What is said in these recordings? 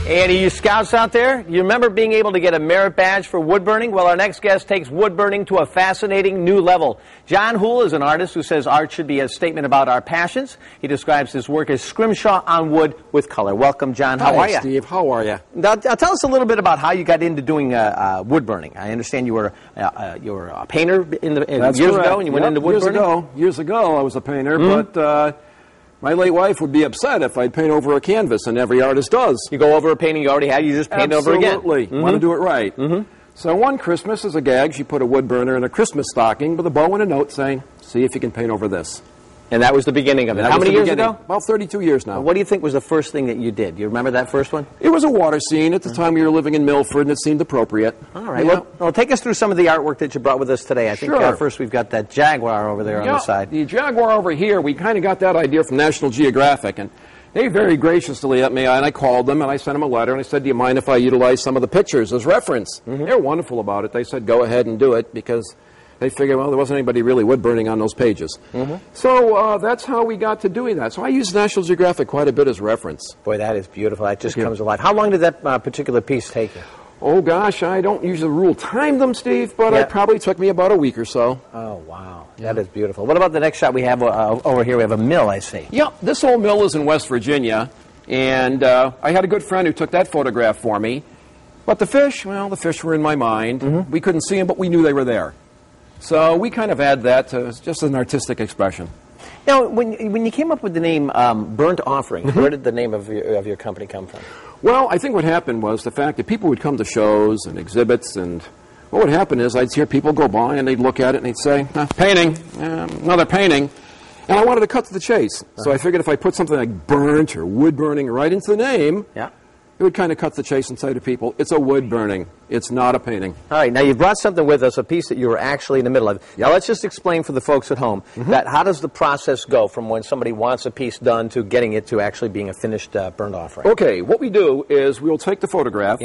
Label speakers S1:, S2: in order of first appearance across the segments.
S1: Any of you scouts out there, you remember being able to get a merit badge for wood burning? Well, our next guest takes wood burning to a fascinating new level. John Houle is an artist who says art should be a statement about our passions. He describes his work as Scrimshaw on wood with color. Welcome, John. How are you?
S2: Hi, Steve. How are you?
S1: Now, tell us a little bit about how you got into doing wood burning. I understand you were a painter years ago, and you went into wood burning?
S2: Years ago, I was a painter, but my late wife would be upset if I'd paint over a canvas, and every artist does.
S1: You go over a painting you already had, you just paint over again.
S2: Absolutely. Want to do it right. So one Christmas, as a gag, she put a wood burner in a Christmas stocking with a bow and a note saying, "See if you can paint over this."
S1: And that was the beginning of it. How many years ago?
S2: About 32 years now.
S1: What do you think was the first thing that you did? You remember that first one?
S2: It was a water scene. At the time, we were living in Milford, and it seemed appropriate.
S1: All right. Yeah. Well, take us through some of the artwork that you brought with us today. I think first we've got that jaguar over there on the side.
S2: The jaguar over here, we kind of got that idea from National Geographic, and they very graciously let me, and I called them, and I sent them a letter, and I said, "Do you mind if I utilize some of the pictures as reference?" They're wonderful about it. They said, "Go ahead and do it," because they figured, well, there wasn't anybody really wood burning on those pages. So that's how we got to doing that. So I use National Geographic quite a bit as reference.
S1: Boy, that is beautiful. That just comes alive. How long did that particular piece take you?
S2: Oh, gosh, I don't usually rule time them, Steve, but it probably took me about a week or so.
S1: Oh, wow. That is beautiful. What about the next shot we have over here? We have a mill, I see.
S2: Yeah, this old mill is in West Virginia, and I had a good friend who took that photograph for me. But the fish, well, the fish were in my mind. We couldn't see them, but we knew they were there. So we kind of add that to just an artistic expression.
S1: Now, when you came up with the name Burnt Offering, where did the name of your company come from?
S2: Well, I think what happened was the fact that people would come to shows and exhibits, and what would happen is I'd hear people go by and they'd look at it and they'd say, "Painting, another painting." And I wanted to cut to the chase. So I figured if I put something like burnt or wood burning right into the name, it would kind of cut the chase and say to people, it's a wood burning. It's not a painting.
S1: All right. Now, you've brought something with us, a piece that you were actually in the middle of. Now, let's just explain for the folks at home that how does the process go from when somebody wants a piece done to getting it to actually being a finished burnt offering?
S2: Okay. What we do is we'll take the photograph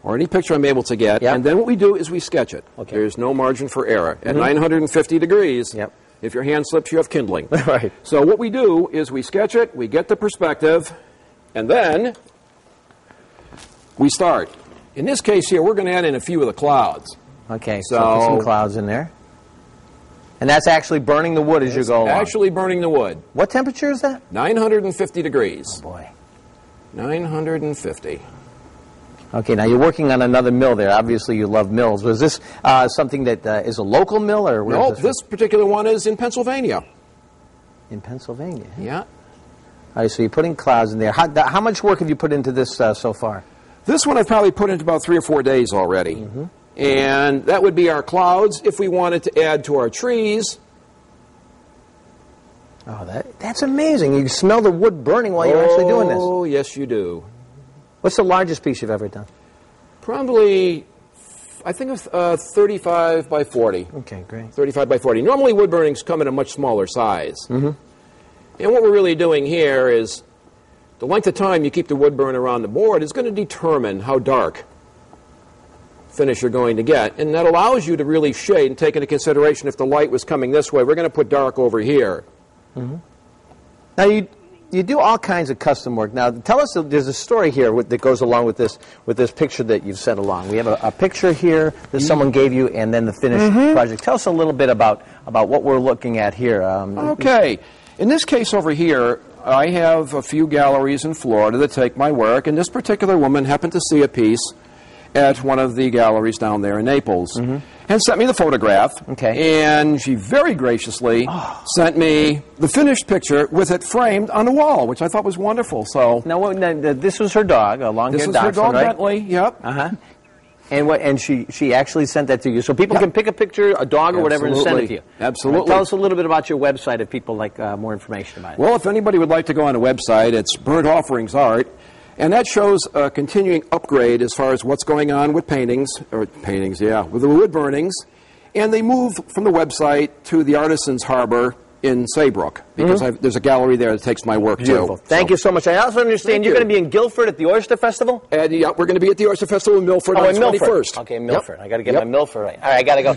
S2: or any picture I'm able to get, and then what we do is we sketch it. There's no margin for error. At 950 degrees, if your hand slips, you have kindling.
S1: Right.
S2: So what we do is we sketch it, we get the perspective, and then we start. In this case here, we're going to add in a few of the clouds.
S1: Okay, so put some clouds in there. And that's actually burning the wood as you go along.
S2: Actually burning the wood.
S1: What temperature is that?
S2: 950 degrees.
S1: Oh, boy.
S2: 950.
S1: Okay, now you're working on another mill there. Obviously, you love mills. Was this something that is a local mill? Or
S2: no, this particular one is in Pennsylvania.
S1: In Pennsylvania?
S2: Yeah.
S1: All right, so you're putting clouds in there. How much work have you put into this so far?
S2: This one I've probably put into about 3 or 4 days already. And that would be our clouds if we wanted to add to our trees.
S1: Oh, that's amazing. You smell the wood burning while you're actually doing this.
S2: Oh, yes, you do.
S1: What's the largest piece you've ever done?
S2: Probably, I think of 35 by 40.
S1: Okay, great.
S2: 35 by 40. Normally wood burnings come in a much smaller size. And what we're really doing here is the length of time you keep the wood burner on the board is going to determine how dark finish you're going to get. And that allows you to really shade and take into consideration if the light was coming this way, we're going to put dark over here.
S1: Now, you do all kinds of custom work. Now, tell us, there's a story here that goes along with this picture that you've sent along. We have a picture here that someone gave you and then the finished project. Tell us a little bit about what we're looking at here.
S2: Okay. In this case over here, I have a few galleries in Florida that take my work, and this particular woman happened to see a piece at one of the galleries down there in Naples and sent me the photograph. And she very graciously sent me the finished picture with it framed on the wall, which I thought was wonderful. So
S1: now, this was her dog, a long-haired dachshund,
S2: This was her dog,
S1: right?
S2: Bentley, yep.
S1: And she actually sent that to you. So people can pick a picture, a dog or whatever, and send it to you.
S2: Absolutely.
S1: Tell us a little bit about your website if people like more information about it.
S2: Well, if anybody would like to go on a website, it's Burnt Offerings Art. And that shows a continuing upgrade as far as what's going on with with the wood burnings. And they move from the website to the Artisans Harbor in Saybrook, because there's a gallery there that takes my work,
S1: Beautiful.
S2: too.
S1: Thank you so much. I also understand you're going to be in Guilford at the Oyster Festival?
S2: Yeah, we're going to be at the Oyster Festival in Milford on the 21st.
S1: Okay, Milford. I got to get my Milford right. All right, I got to go.